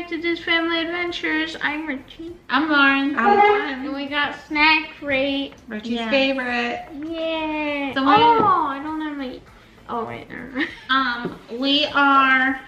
back to DisFamily Adventures. I'm Richie. I'm Lauren. I'm Gwyn. And we got snack rate. Richie's favorite. Yeah. So I don't have my... Oh, wait. Never mind. We are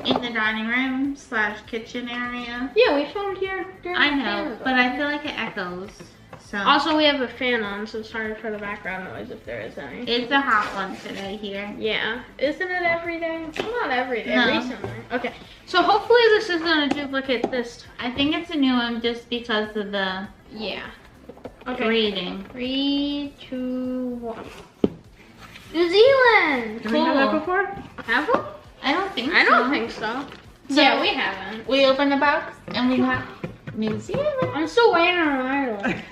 in the dining room / kitchen area. Yeah, we filmed here during I the know, fan but I feel like it echoes. So Also, we have a fan on, so sorry for the background noise if there is any. it's a hot one today here. Yeah. Isn't it every day? Not every day, No. recently. Okay. So hopefully this is going to duplicate this. I think it's a new one just because of the Yeah. Okay. reading. 3, 2, 1. New Zealand! Have we had that before? Have we? I don't think so. I don't think so. So- Yeah, we haven't. We open the box and we have New Zealand. I'm still waiting on Ireland.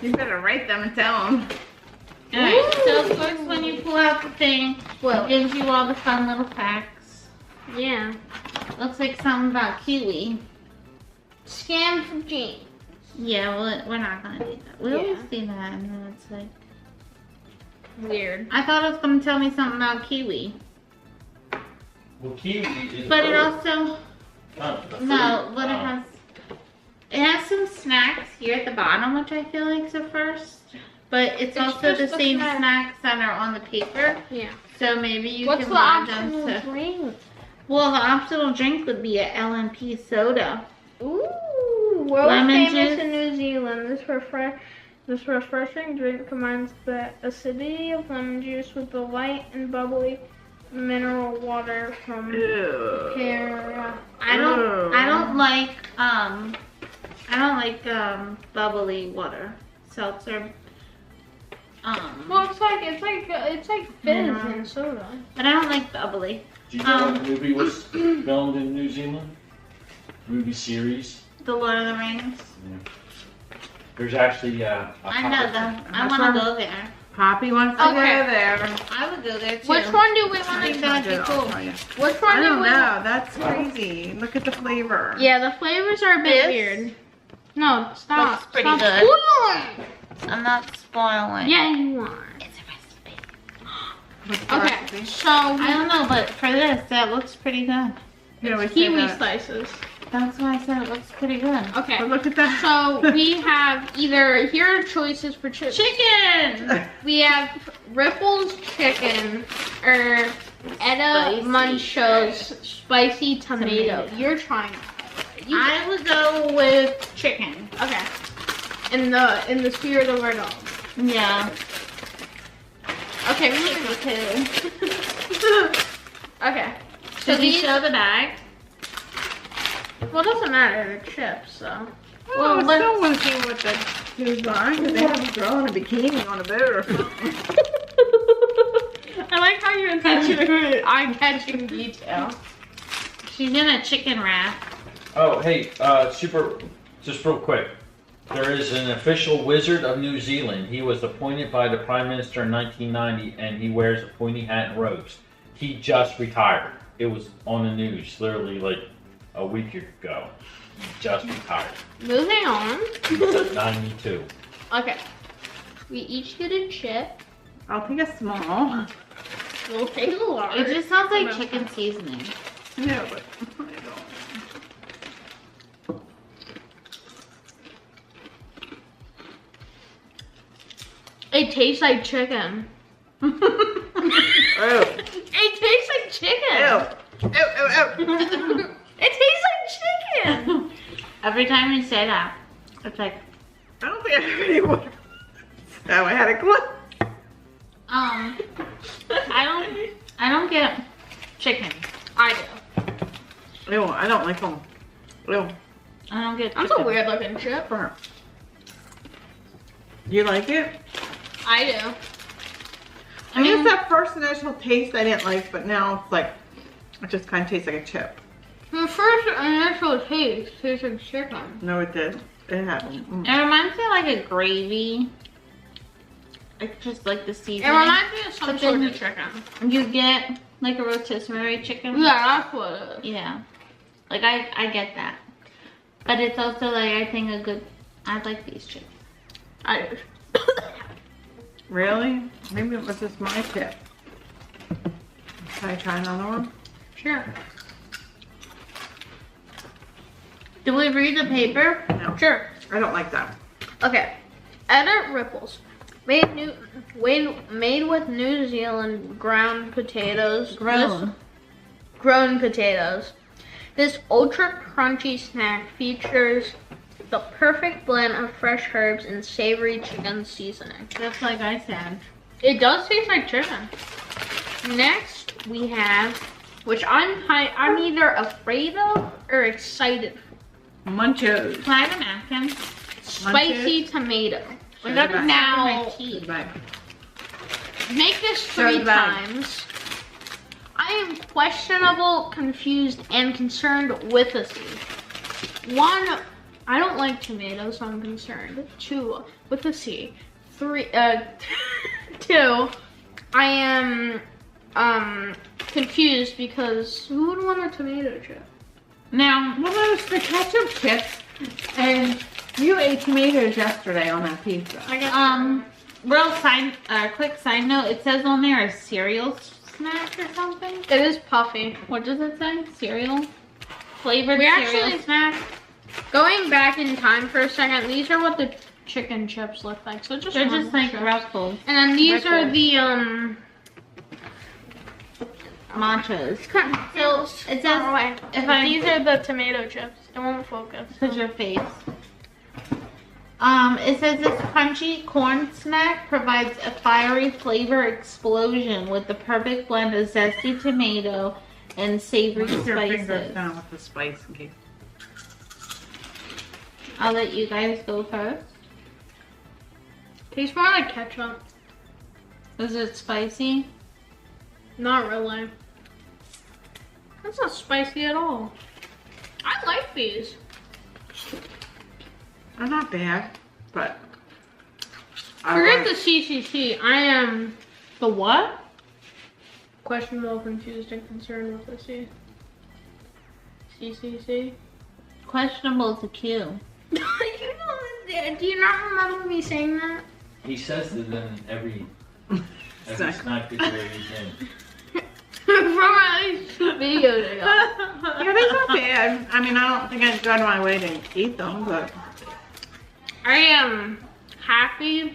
You better write them and tell them. Alright, so of course when you pull out the thing, it gives you all the fun little facts. Yeah. Looks like something about kiwi. Scam for jeans. Yeah, well, we're not gonna do that. We always do that, and then it's like... Weird. I thought it was gonna tell me something about kiwi. Well, kiwi is But it bird. also... The No, fruit. but it has some snacks here at the bottom, which I feel like is a first. But it's also just the the same snack. snacks that are on the paper. Yeah. So maybe you What's can the add them optional to... drink? Well, the optional drink would be a LMP soda. Ooh, world Lemon famous juice. in New Zealand. This refreshing drink combines the acidity of lemon juice with the light and bubbly mineral water from Ew. I don't like bubbly water. Seltzer. Well, it's like fizz Yeah. and soda. But I don't like bubbly. Do you know what movie was filmed in New Zealand? Movie series. The Lord of the Rings. There's actually I know them. I want to go there. Poppy wants to Okay. go there. I would go there too. Which one do we I want think to that'd be cool. Which one I do don't we know. That's crazy. Look at the flavor. Yeah, the flavors are a bit This weird. No, stop. looks pretty Stop good. spoiling. I'm not spoiling. Yeah, you are. It's a recipe. What's the Okay, recipe? so I don't know, but for this, that looks pretty good. You always say kiwi that. slices. That's why I said it looks pretty good. Okay. But look at that. So we have either, here are choices for chicken. Chicken! We have Ripple's chicken or Etta Spicy. Muncho's spicy tomato. You're trying. I would go with chicken. Okay. In the spirit of our dog. Yeah. Okay, moving on. Okay. So Should we these, show the bag? well, it doesn't matter. They're chips, so. Well, let's- I still want to see what the foods are because they have a girl in a bikini on a boat or something. I like how you intentionally eye-catching detail. She's in a chicken wrap. Oh, hey, just real quick. There is an official wizard of New Zealand. He was appointed by the Prime Minister in 1990, and he wears a pointy hat and robes. He just retired. It was on the news literally like a week ago. He just retired. Moving on. He's at 92. Okay. We each get a chip. I'll take a small. We'll take a large. It just sounds like chicken seasoning. No, but I don't. It tastes like chicken. Oh. It tastes like chicken. Ew. Ew, ew, ew. It tastes like chicken. Every time you say that, it's like, I don't think I have any water. Oh, I had a clue. I don't get chicken. I do. Ew, I don't like them. Ew. I don't get chicken. That's a weird looking chip. You like it? I do. I guess that first initial taste I didn't like, but now it's like, it just kind of tastes like a chip. The first initial taste tastes like chicken. No, it did. It happened. Mm. It reminds me of like a gravy. Like just like the It seasoning. reminds me of some But sort then of chicken. You get like a rotisserie chicken. Yeah, that's what it is. Yeah. Like I get that. But it's also like I think a good I like these chips. I do. Really? Maybe it was just my tip. Can I try another one? Sure. Do we read the paper? No, Sure. I don't like that. Okay. Edit ripples. Made with New Zealand ground potatoes. Grown. Grown potatoes. This ultra crunchy snack features the perfect blend of fresh herbs and savory chicken seasoning. Just like I said. It does taste like chicken. Next, we have, which I'm either afraid of or excited for. Munchies. Can I have a napkin? Spicy tomato. I got Sherbet. now. Now, Right. make this 3 Sherbet. times. I am questionable, confused, and concerned with a C. 1, I don't like tomatoes, so I'm concerned. 2, with a C. 3, 2, I am confused because who would want a tomato chip? Now, Well, there's the ketchup chips, and you ate tomatoes yesterday on that pizza. I guess quick side note, it says on there a cereal snack or something. it is puffy. What does it say? Cereal? Flavored We cereal actually- snack? Going back in time for a second, these are what the chicken chips look like. So just They're normal just like chips. Ruffles. And then these are Ripples. the Matchas. So it says these are the tomato chips. It won't focus. Put your face. It says this crunchy corn snack provides a fiery flavor explosion with the perfect blend of zesty tomato and savory Put your fingers spices. down with the spice in case. I'll let you guys go first. Tastes more like ketchup. Is it spicy? Not really. That's not spicy at all. I like these. They're not bad, but Forget the CCC. I am The what? questionable, confused, and concerned with the C. CCC. Questionable to Q. Do you not remember me saying that? He says it in every snack video he's in. From at least 2 videos ago. yeah, they're not bad. I mean, I don't think I'd go out of my way to eat them, but I am happy.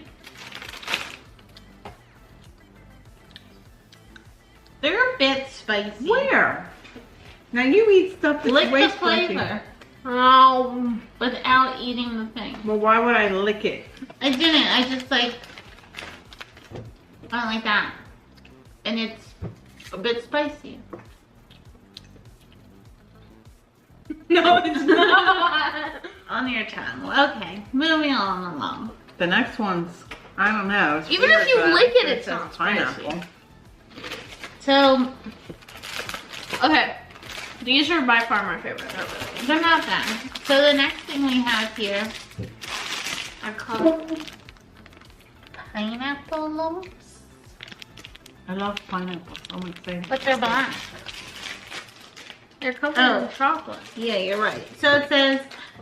They're a bit spicy. where? Now you eat stuff that's Lick way the spicy. flavor Oh, without eating the thing. Well, why would I lick it? I didn't. I just like. I don't like that. And it's a bit spicy. no, it's not. On your tongue. Okay, moving on along. The next one's, I don't know. It's Even weird, if you but lick it, it it's says not pineapple. spicy. So, Okay, these are by far my favorite. they're not bad. So the next thing we have here are called pineapple lumps. I love pineapple. I'm excited. But they're black. They're covered Oh. in chocolate. Yeah, you're right. So it says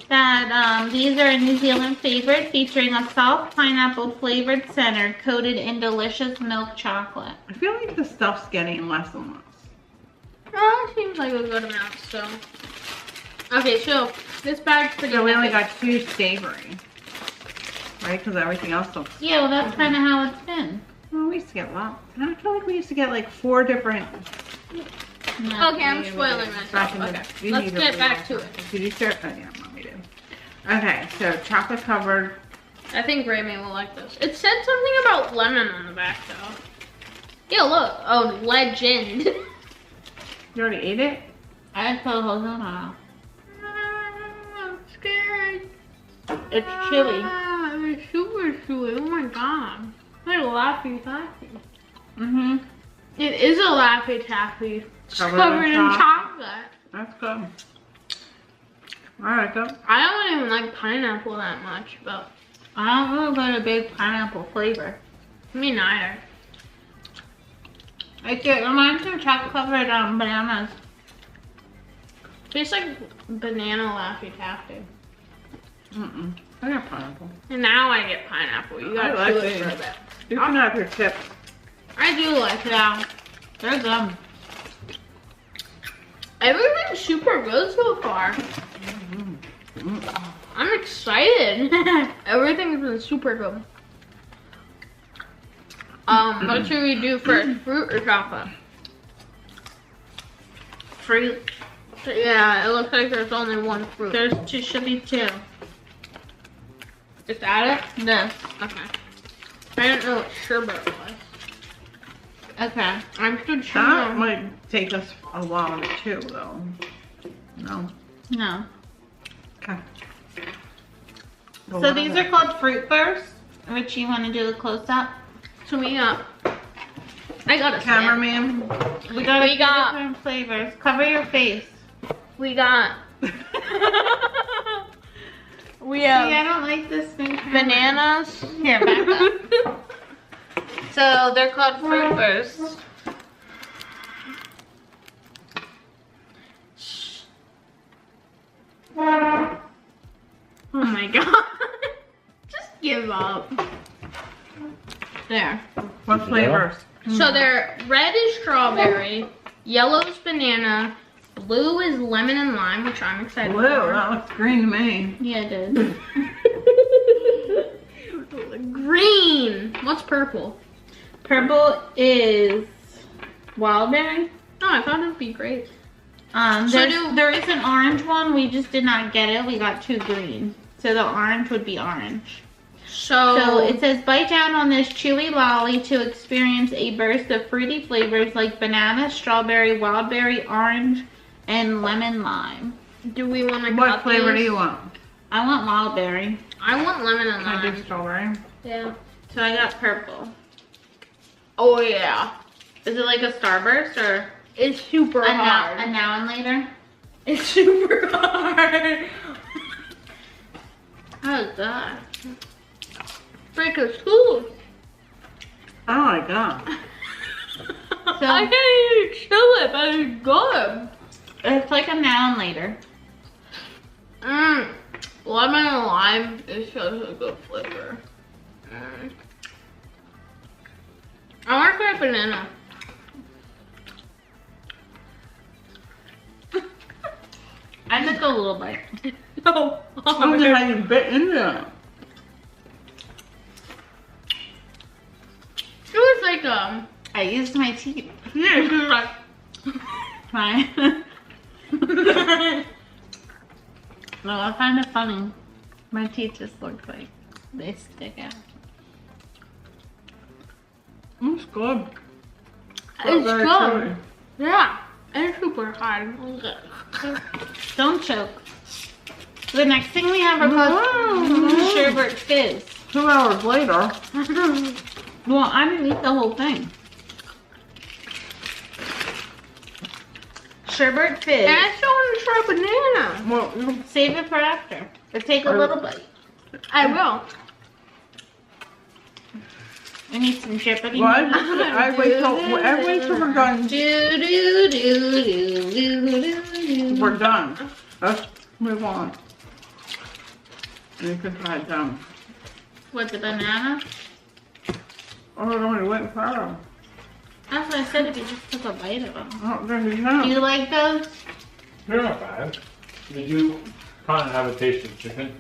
that these are a New Zealand favorite featuring a soft pineapple flavored center coated in delicious milk chocolate. I feel like the stuff's getting less and less. Oh, it seems like a good amount still. Okay, so this bag's pretty So we only heavy. got 2 savory. Right? Because everything else looks... Yeah, well that's kind of how it's been. Well, we used to get lots. I feel like we used to get like 4 different... Okay, I'm spoiling myself. Okay, let's get back to it. Did you start? Oh, yeah, Mommy did. Okay, so chocolate covered. I think Remy will like this. It said something about lemon on the back though. Yeah, look. Oh, legend. You already ate it? I put a whole on. I'm scared. It's chewy. It's super chewy. Oh my god. Like Laffy Taffy. Mm-hmm. It is a Laffy Taffy. Covered in chocolate. That's good. Alright, go. I don't even like pineapple that much, but I don't really got a big pineapple flavor. me neither. It reminds me of chocolate covered bananas. Tastes like banana Laffy Taffy. Mm-mm. I got pineapple. And now I get pineapple. You gotta I chew like it for a it. bit. You can have your chips. I do like that. They're good. Everything's super good so far. I'm excited. Everything's been super good. What should we do first? Fruit or chocolate? Fruit. Yeah, it looks like there's only one fruit. Should be two. Just add it? No. Okay. I didn't know what sherbet was. Okay. I'm still That trying. might take us a while too, though. No. No. Okay. So these are called Fruit Bursts. Richie, you want to do a close-up? So we got. I got a Cameraman. We got We got- different flavors. Cover your face. We got. We See, I have don't like this thing. bananas. Here, back up. So they're called Fruit Bursts. Oh my god. Just give up. There. What flavors? So they're red is strawberry, yellow is banana, blue is lemon and lime, which I'm excited Blue. for. That looks green to me. Yeah, it did. Green. What's purple? Purple is wildberry. Oh, I thought it'd be great. There is an orange one. We just did not get it. We got two green. So the orange would be orange. So it says, bite down on this chewy lolly to experience a burst of fruity flavors like banana, strawberry, wildberry, orange, and lemon lime. Do we want to What flavor do you want? I want wildberry. I want lemon and Can I do lime. strawberry? Yeah. So I got purple. Oh yeah. Is it like a Starburst or It's super a hard. now and later? It's super hard. How is that? Freaking smooth. Oh my god. I can't even chew it, but it's good. It's like a now and later. Lemon and lime is such a good flavor. I want to try banana. I took a little bite. No. I wonder how you bit into it. It was like I used my teeth. yeah, it was like Fine. No, I find it funny. My teeth just look like they stick out. It's good. it's Very good. chewy. Yeah, it's super hard. Don't choke. The next thing we have are called Sherbet Fizz. 2 hours later. Well, I didn't eat the whole thing. Sherbet Fizz. And I still want to try banana. Well, Save it for after. Or take a little bite. I will. I need some sherbet. well, I wait till we're done. We're done. Let's move on. You can try it down. What, the banana? Oh, it only went far. That's what I said if you just took a bite of them. Oh, there you Do go. you like those? They're not bad. They do kind of have a taste of chicken.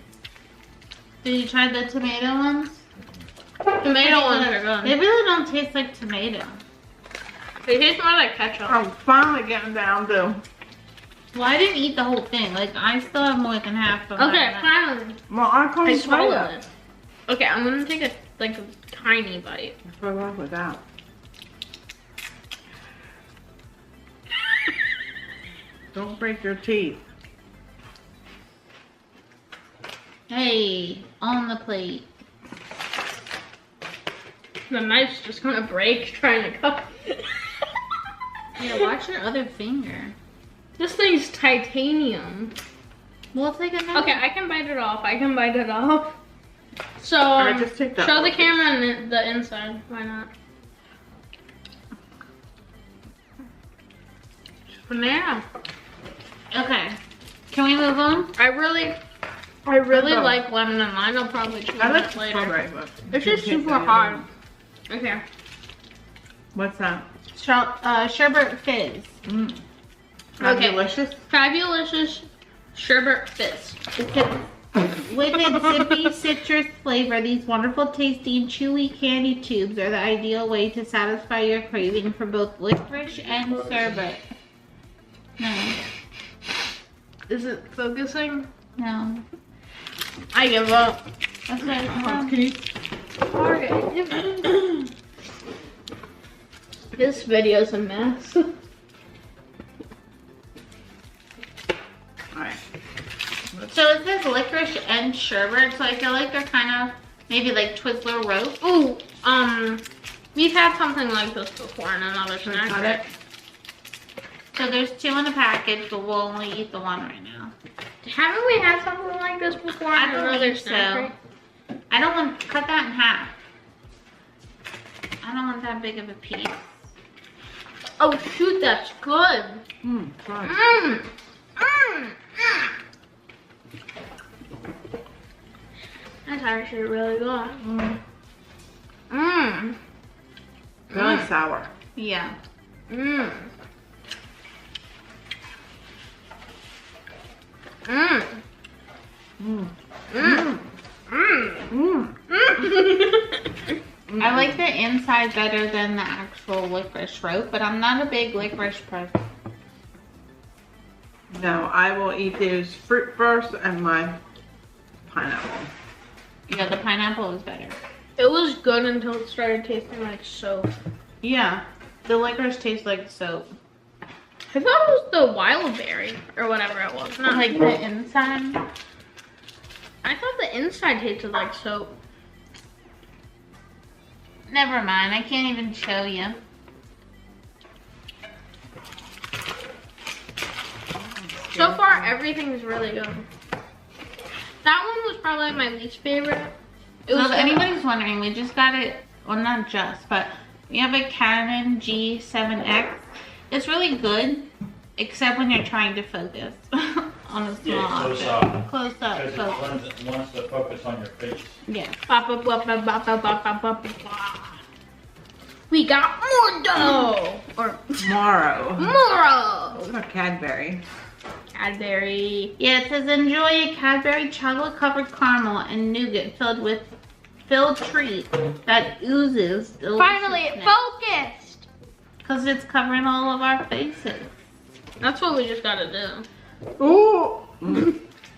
Did you try the tomato ones? Tomato ones are good. They really don't taste like tomato. They taste more like ketchup. I'm finally getting down to. Well, I didn't eat the whole thing. Like, I still have more than half of Okay, mine. finally. Well, I can't I try swallowed that. it. Okay, I'm gonna take a tiny bite. What's wrong with that? Don't break your teeth. Hey, on the plate. The knife's just gonna break trying to cut. Yeah, watch your other finger. This thing's titanium. Well, it's like a knife. Okay, I can bite it off. I can bite it off. So, Alright, just take that show the one. camera and the inside. Why not? Banana. Okay. Can we move on? I really Okay. like lemon and lime. I'll probably try I like that the later. strawberry, but It's you just can't super do hard. it. Okay. What's that? Sherbet Fizz. Mm. Okay. Delicious. Fabulous Sherbet Fizz. With its zippy citrus flavor, these wonderful tasting chewy candy tubes are the ideal way to satisfy your craving for both licorice and sherbet. No. Is it focusing? No. I give up. That's what Okay. This video's a mess. Alright. So it says licorice and sherbet, so I feel like they're kind of maybe like Twizzler rope. Ooh, we've had something like this before in another snack. So there's 2 in a package, but we'll only eat the one right now. Haven't we had something like this before in another snack? I don't want to cut that in half. I don't want that big of a piece. Oh shoot, that's good. That's actually really good. Really sour. Yeah. I like the inside better than the actual licorice rope, but I'm not a big licorice person. No, I will eat these fruit first and my pineapple. Yeah, the pineapple is better. It was good until it started tasting like soap. Yeah, the licorice tastes like soap. I thought it was the wild berry or whatever it was. Not Like the inside. I thought the inside tasted like soap. Never mind, I can't even show you. So far, everything's really good. That one was probably my least favorite. So if anybody's wondering, we just got it, well not just, but we have a Canon G7X. It's really good, except when you're trying to focus on a small object. Close up. Because it wants to focus on your face. Yeah. We got more dough! Or Moro. Moro! Those are Cadbury. Cadbury. Yeah, it says enjoy a Cadbury chocolate covered caramel and nougat filled treat that oozes deliciousness. Finally, it focused! Because it's covering all of our faces. That's what we just gotta do. Ooh!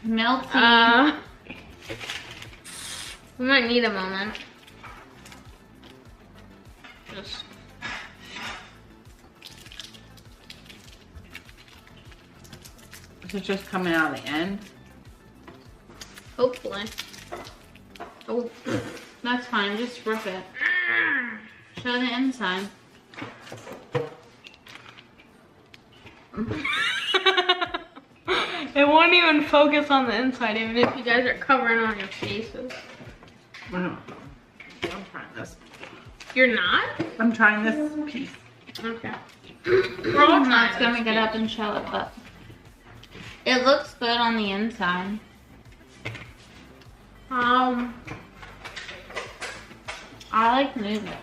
Melty. We might need a moment. Just. Is it just coming out of the end? Hopefully. Oh. That's fine, just rip it. Show the inside. It won't even focus on the inside, even if you guys are covering on your faces. I'm trying this. You're not? I'm trying this piece. Okay. I'm not gonna get up and show it, but it looks good on the inside. I like nougat.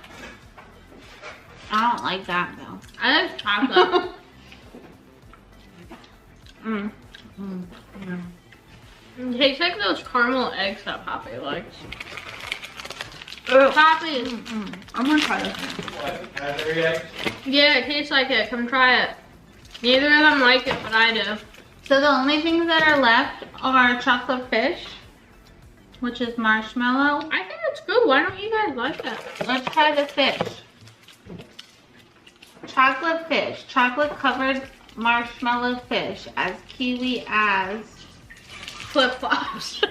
I don't like that though. I like chocolate. It tastes like those caramel eggs that Poppy likes. Poppy! I'm gonna try this one. What? Cadbury eggs? Yeah, it tastes like it. Come try it. Neither of them like it, but I do. So the only things that are left are chocolate fish, which is marshmallow. I think it's good. Why don't you guys like that? Let's try the fish. Chocolate fish, chocolate covered marshmallow fish, as kiwi as Flip-flops.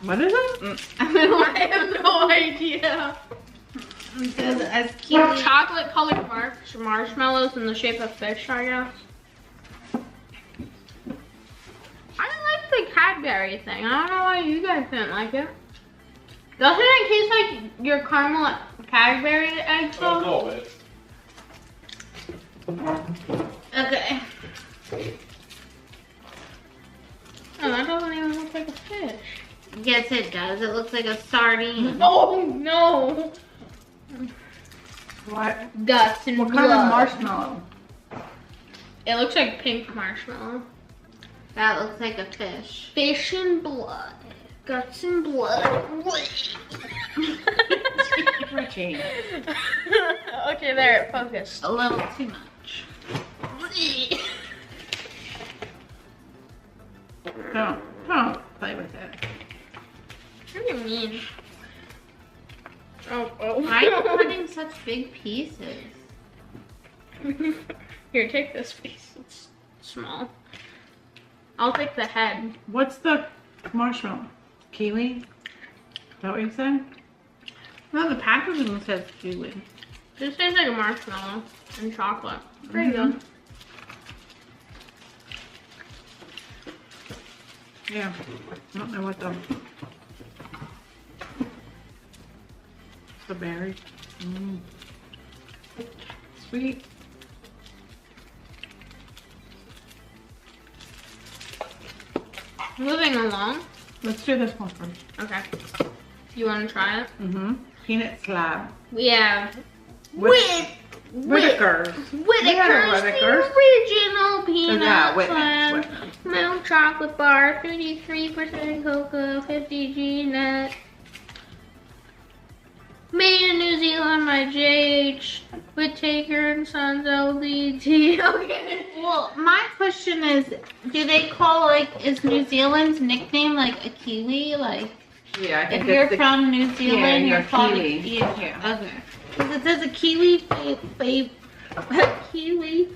What is it? I have no idea. it says as kiwi. Chocolate colored marshmallows in the shape of fish, I guess. I like the Cadbury thing. I don't know why you guys didn't like it. Doesn't it taste like your caramel Cadbury eggs? A little bit. Okay. Oh, that doesn't even look like a fish. Yes, it does. It looks like a sardine. Oh no! What? Guts and What blood. kind of marshmallow? It looks like pink marshmallow. That looks like a fish. Fish and blood. Guts and blood. Richie. Okay, there, focus. A little too much. Don't play with it. What do you mean? Oh. Why are you cutting such big pieces? Here, take this piece. It's small. I'll take the head. What's the marshmallow? Kiwi? Is that what you said? No, the packaging says kiwi. This tastes like a marshmallow and chocolate. Pretty good. Yeah. I don't know what the berry. Sweet. Moving along. Let's do this one first. Okay. You want to try it? Peanut slab. We have Whittaker's. Whittaker's, the original peanut slab, milk chocolate bar, 33% cocoa, 50G net. Made in New Zealand by J.H. Whittaker and Sons LDT. Okay. Well, my question is, do they call, like, is New Zealand's nickname like a kiwi? Like, Yeah, I think if you're from New Zealand, you're you're called kiwi. a kiwi. Yeah. Okay. Because it says a kiwi kiwi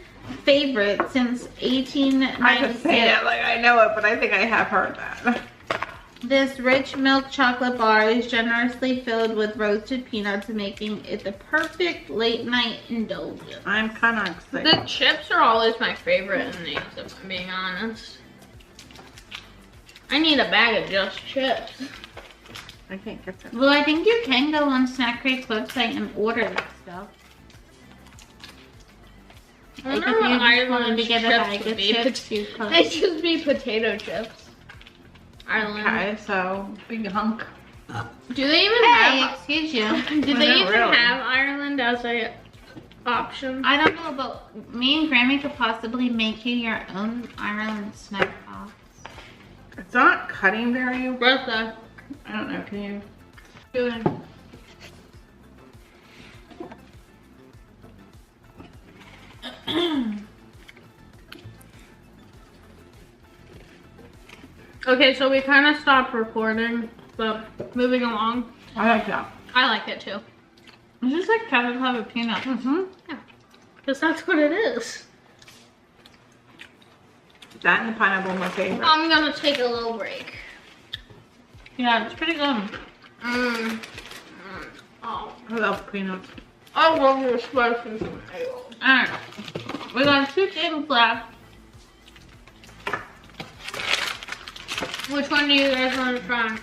favorite since 1896. I just say it like I know it, but I think I have heard that. This rich milk chocolate bar is generously filled with roasted peanuts, making it the perfect late night indulgence. I'm kind of excited. The chips are always my favorite in these, if I'm being honest. I need a bag of just chips. I can't get them. Well, I think you can go on Snack Crate's website and order that stuff. I Like wonder if you what just Ireland's wanted to get a chips bag would of be. chips, you could. They just be potato chips. Ireland. Okay, so big hunk. Do they even Hey, have? excuse you. Do they not even really. have Ireland as a option? I don't know, but me and Grammy could possibly make you your own Ireland snack box. It's not cutting very. Bertha. I don't know. Can you? Doing. Okay, so we kind of stopped recording, but moving along. I like that. I like it too. It's just like Kevin Clever peanuts. Yeah, because that's what it is. That and the pineapple are my favorite. I'm gonna take a little break. Yeah, it's pretty good. Oh, I love peanuts. I love your spicy tomatoes. Alright, we got 2 things left. Which one do you guys want to try?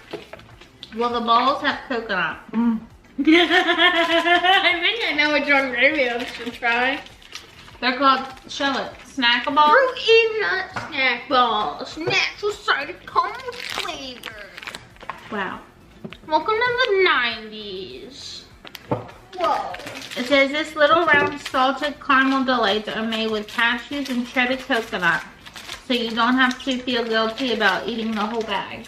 Well, the balls have coconut. I think I know which one Gravy I should try. They're called, show it, Snackables. Fruity nut snack balls, natural cider caramel flavor. Wow. Welcome to the 90s. Whoa. It says this little round salted caramel delights are made with cashews and shredded coconut, so you don't have to feel guilty about eating the whole bag.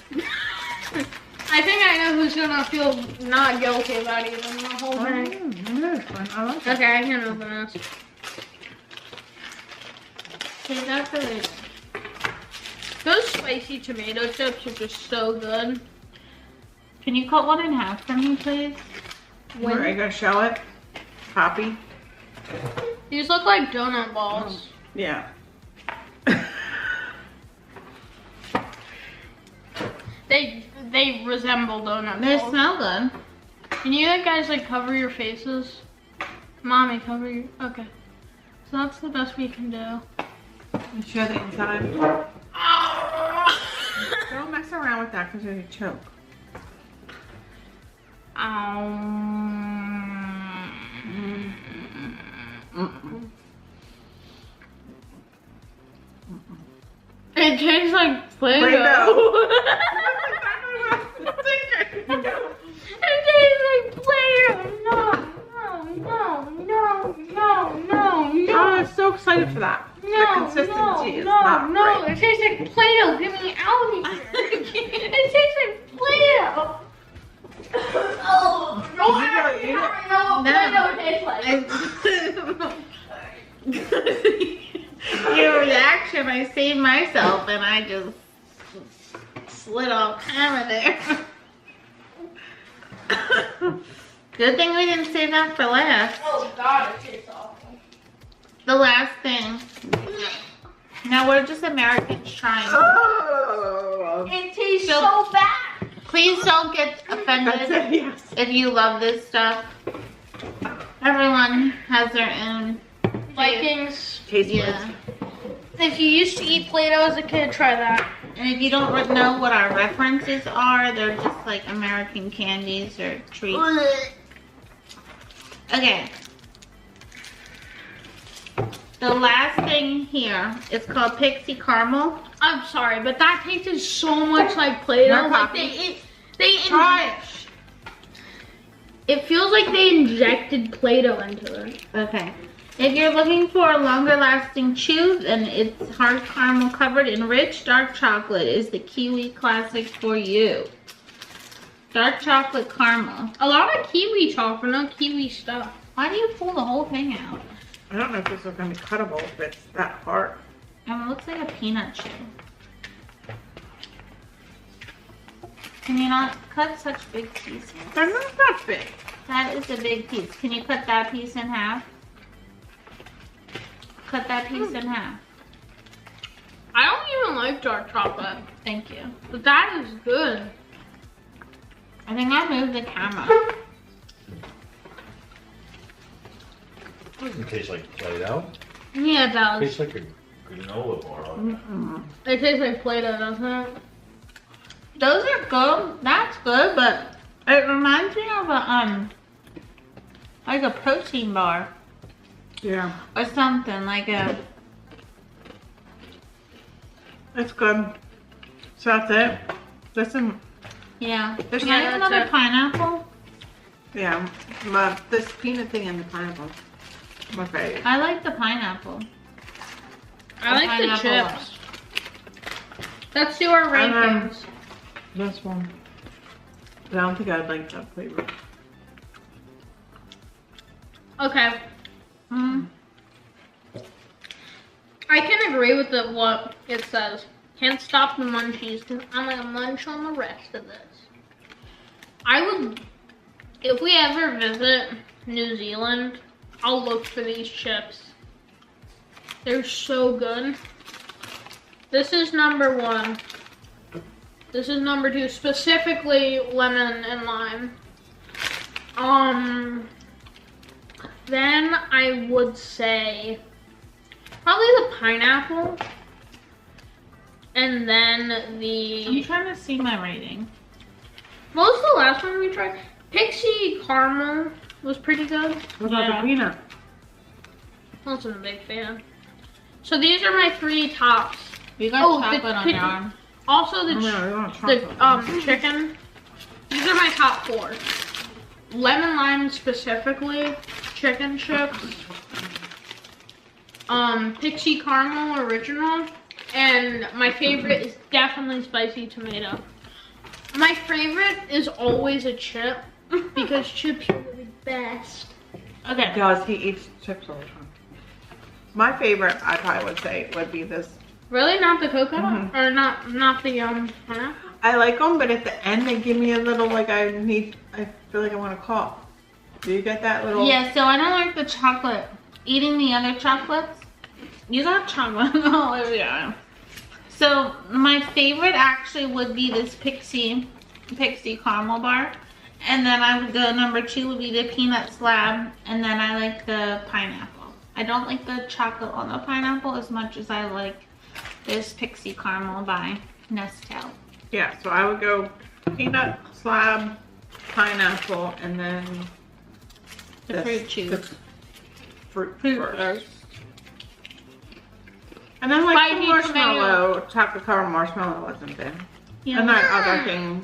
I think I know who's gonna feel not guilty about eating the whole thing. I like that. Okay, I can open this. Okay, that's the lid. Those spicy tomato chips are just so good. Can you cut one in half for me, please? Where are you gonna show it? Copy. These look like donut balls. Yeah. They resemble donut They balls. smell good. Can you guys like cover your faces? Mommy, cover your. Okay. So that's the best we can do. And show the inside. Don't mess around with that because you're gonna choke. It tastes like Play-Doh. It tastes like Play-Doh. No. Oh, I'm so excited for that. No, The consistency is no, not no, great. it tastes like Play-Doh. Get me out of here. It tastes like Play-Doh. Oh, no, I don't know what Play-Doh tastes like. Your reaction, I saved myself and I just slid off camera there. Good thing we didn't save that for last. Oh God, it tastes awful. The last thing. Now we're just Americans trying. Oh. It tastes so bad. Please don't get offended Yes. if you love this stuff. Everyone has their own Vikings. Tastes yeah. If you used to eat Play-Doh as a kid, try that. And if you don't know what our references are, they're just like American candies or treats. Okay. The last thing here is called Pixie Caramel. I'm sorry, but that tasted so much like Play-Doh. More Like coffee. it feels like they injected Play-Doh into it. Okay. If you're looking for a longer lasting chew and it's hard caramel covered in rich dark chocolate is the Kiwi classic for you. Dark chocolate caramel. A lot of kiwi chocolate, no kiwi stuff. Why do you pull the whole thing out? I don't know if this is going to be cuttable if it's that hard. It looks like a peanut chew. Can you not cut such big pieces? They're not that big. That is a big piece. Can you cut that piece in half? Cut that piece in half. I don't even like dark chocolate, Thank you. but that is good. I think I moved the camera. It doesn't taste like Play-Doh. Yeah, it It does. tastes like a granola bar. It tastes like Play-Doh, doesn't it? Those are good. That's good, but it reminds me of a like a protein bar Yeah. or something like a. It's good. So that's it. Listen, Yeah. There's Can I yeah, have that's another it. pineapple? yeah, but this peanut thing and the pineapple. My favorite. I like the pineapple. I like the pineapple chips. Let's do our rankings. This one. I don't think I'd like that flavor. Okay. Mm. I can agree with what it says. Can't stop the munchies because I'm gonna munch on the rest of this. I would, if we ever visit New Zealand, I'll look for these chips. They're so good. This is number 1. This is number 2, specifically lemon and lime. Then I would say probably the pineapple. And then I'm trying to see my rating. what was the last one we tried? Pixie Caramel was pretty good. What about Yeah. the peanut? I wasn't a big fan. So these are my 3 tops. You got Oh, chocolate on your arm. Also the Oh, no, I want chocolate. chicken. These are my top 4. Lemon lime specifically, chicken chips, Pixie Caramel original, and my favorite is definitely spicy tomato. My favorite is always a chip because chips are the best. Okay. Because he eats chips all the time. My favorite, I probably would say, would be this. Really, not the coconut or not the pineapple? I like them, but at the end they give me a little like I feel like I want to cough. Do you get that little? Yeah, so I don't like the chocolate. Eating the other chocolates. You got chocolate all over your arm. So my favorite actually would be this Pixie Caramel bar. And then I would go number 2 would be the peanut slab. And then I like the pineapple. I don't like the chocolate on the pineapple as much as I like this Pixie Caramel by Nestle. Yeah, so I would go peanut slab, pineapple, and then The this- fruit chews. the fruit Fruit first. And then like the Spicy marshmallow, chocolate covered marshmallow wasn't bad. Yeah. And that other thing,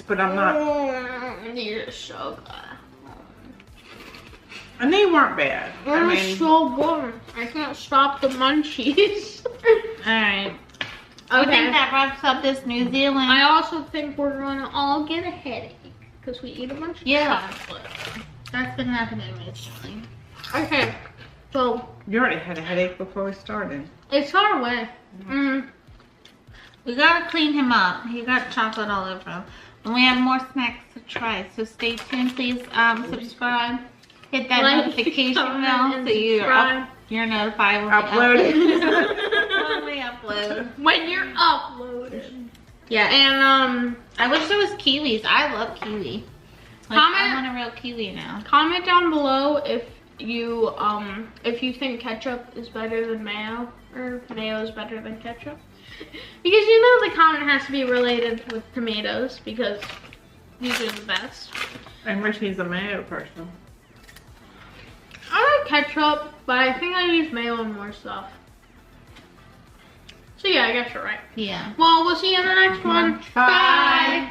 but I'm not. These are so good. And they weren't bad. They're so good. I can't stop the munchies. Alright. I think that wraps up this New Zealand. I also think we're gonna all get a headache because we eat a bunch of chocolate. That's been happening recently. Okay, so You already had a headache before we started. it's our way. We gotta clean him up. He got chocolate all over him. And we have more snacks to try. So stay tuned. Please subscribe. Hit that notification bell so you're notified when we upload. When you're uploaded. Yeah. And I wish there was kiwis. I love kiwi. Like, I want a real kiwi now. Comment down below if you think ketchup is better than mayo or mayo is better than ketchup. Because you know the comment has to be related with tomatoes because these are the best. And Richie's a mayo person. I like ketchup, but I think I use mayo on more stuff. So yeah, I guess you're right. Yeah. Well, we'll see you in the next one. Bye. Bye.